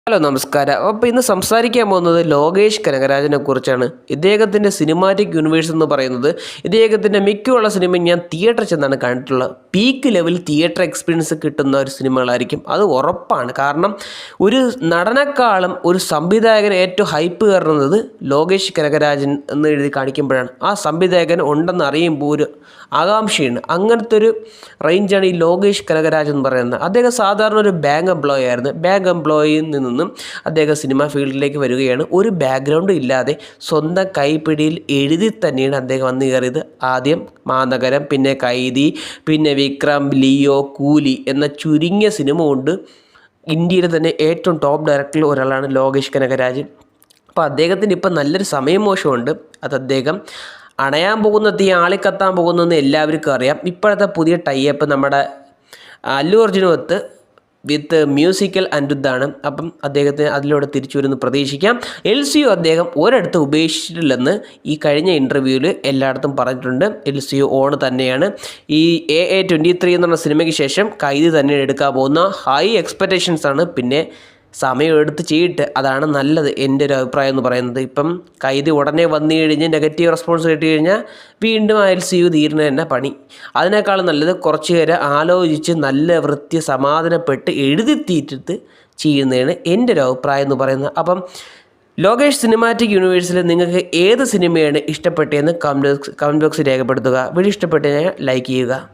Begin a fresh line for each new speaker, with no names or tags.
Hello നമസ്കാരം. അപ്പോൾ ഇന്ന് സംസാരിക്കാൻ പോകുന്നത് ലോകേഷ് കനകരാജിനെ കുറിച്ചാണ്. ഇദ്ദേഹത്തിൻ്റെ സിനിമാറ്റിക് യൂണിവേഴ്സ് എന്ന് പറയുന്നത് ഇദ്ദേഹത്തിൻ്റെ മിക്കുള്ള സിനിമ ഞാൻ തിയേറ്ററിൽ ചെന്നാണ് കണ്ടിട്ടുള്ളത്. പീക്ക് ലെവൽ തിയേറ്റർ എക്സ്പീരിയൻസ് കിട്ടുന്ന ഒരു സിനിമകളായിരിക്കും, അത് ഉറപ്പാണ്. കാരണം ഒരു നടനെക്കാളും ഒരു സംവിധായകന് ഏറ്റവും ഹൈപ്പ് കയറുന്നത് ലോകേഷ് കനകരാജൻ എന്ന് എഴുതി കാണിക്കുമ്പോഴാണ്. ആ സംവിധായകൻ ഉണ്ടെന്ന് അറിയുമ്പോൾ ഒരു ആകാംക്ഷയാണ്. അങ്ങനത്തെ ഒരു റേഞ്ചാണ് ഈ ലോകേഷ് കനകരാജ് എന്ന് പറയുന്നത്. അദ്ദേഹം സാധാരണ ഒരു ബാങ്ക് എംപ്ലോയി ആയിരുന്നു. ബാങ്ക് എംപ്ലോയിയിൽ നിന്നും അദ്ദേഹം സിനിമ ഫീൽഡിലേക്ക് വരികയാണ്. ഒരു ബാക്ക്ഗ്രൗണ്ടും ഇല്ലാതെ സ്വന്തം കൈപ്പിടിയിൽ എഴുതി തന്നെയാണ് അദ്ദേഹം വന്നു കയറിയത്. ആദ്യം മാനഗരം, പിന്നെ കൈദി, പിന്നെ വിക്രം, ലിയോ, കൂലി എന്ന ചുരുങ്ങിയ സിനിമ കൊണ്ട് ഇന്ത്യയിലെ തന്നെ ഏറ്റവും ടോപ്പ് ഡയറക്ടറിൽ ഒരാളാണ് ലോകേഷ് കനകരാജ്. അപ്പോൾ അദ്ദേഹത്തിന് ഇപ്പം നല്ലൊരു സമയമോശമുണ്ട്. അത് അദ്ദേഹം അണയാൻ പോകുന്ന തീ ആളിക്കത്താൻ പോകുന്നതെന്ന് എല്ലാവർക്കും അറിയാം. ഇപ്പോഴത്തെ പുതിയ ടൈപ്പ് നമ്മുടെ അല്ലു അർജുനുമൊത്ത് വിത്ത് മ്യൂസിക്കൽ അനിരുദ്ധാണ്. അപ്പം അദ്ദേഹത്തിന് അതിലൂടെ തിരിച്ചു വരുമെന്ന് പ്രതീക്ഷിക്കാം. LCU അദ്ദേഹം ഒരിടത്ത് ഉപേക്ഷിച്ചിട്ടില്ലെന്ന് ഈ കഴിഞ്ഞ ഇൻ്റർവ്യൂവിൽ എല്ലായിടത്തും പറഞ്ഞിട്ടുണ്ട്. LCU ഓൺ തന്നെയാണ്. ഈ AA 23 എന്ന് പറഞ്ഞ സിനിമയ്ക്ക് ശേഷം കൈദി തന്നെയാണ് എടുക്കാൻ പോകുന്ന. ഹൈ എക്സ്പെക്റ്റേഷൻസാണ്. പിന്നെ സമയം എടുത്ത് ചെയ്തിട്ട് അതാണ് നല്ലത്, എൻ്റെ ഒരു അഭിപ്രായം എന്ന് പറയുന്നത്. ഇപ്പം കൈദി ഉടനെ വന്നു കഴിഞ്ഞ് നെഗറ്റീവ് റെസ്പോൺസ് കിട്ടി കഴിഞ്ഞാൽ വീണ്ടും LCU തീരുന്ന തന്നെ പണി. അതിനേക്കാളും നല്ലത് കുറച്ച് നേരം ആലോചിച്ച് നല്ല വൃത്തി സമാധാനപ്പെട്ട് എഴുതി തീറ്റിട്ട് ചെയ്യുന്നതാണ് എൻ്റെ ഒരു അഭിപ്രായം എന്ന് പറയുന്നത്. അപ്പം ലോകേഷ് സിനിമാറ്റിക് യൂണിവേഴ്സിൽ നിങ്ങൾക്ക് ഏത് സിനിമയാണ് ഇഷ്ടപ്പെട്ടതെന്ന് കമൻറ്റ് ബോക്സിൽ രേഖപ്പെടുത്തുക. വീഡിയോ ഇഷ്ടപ്പെട്ടു കഴിഞ്ഞാൽ ലൈക്ക് ചെയ്യുക.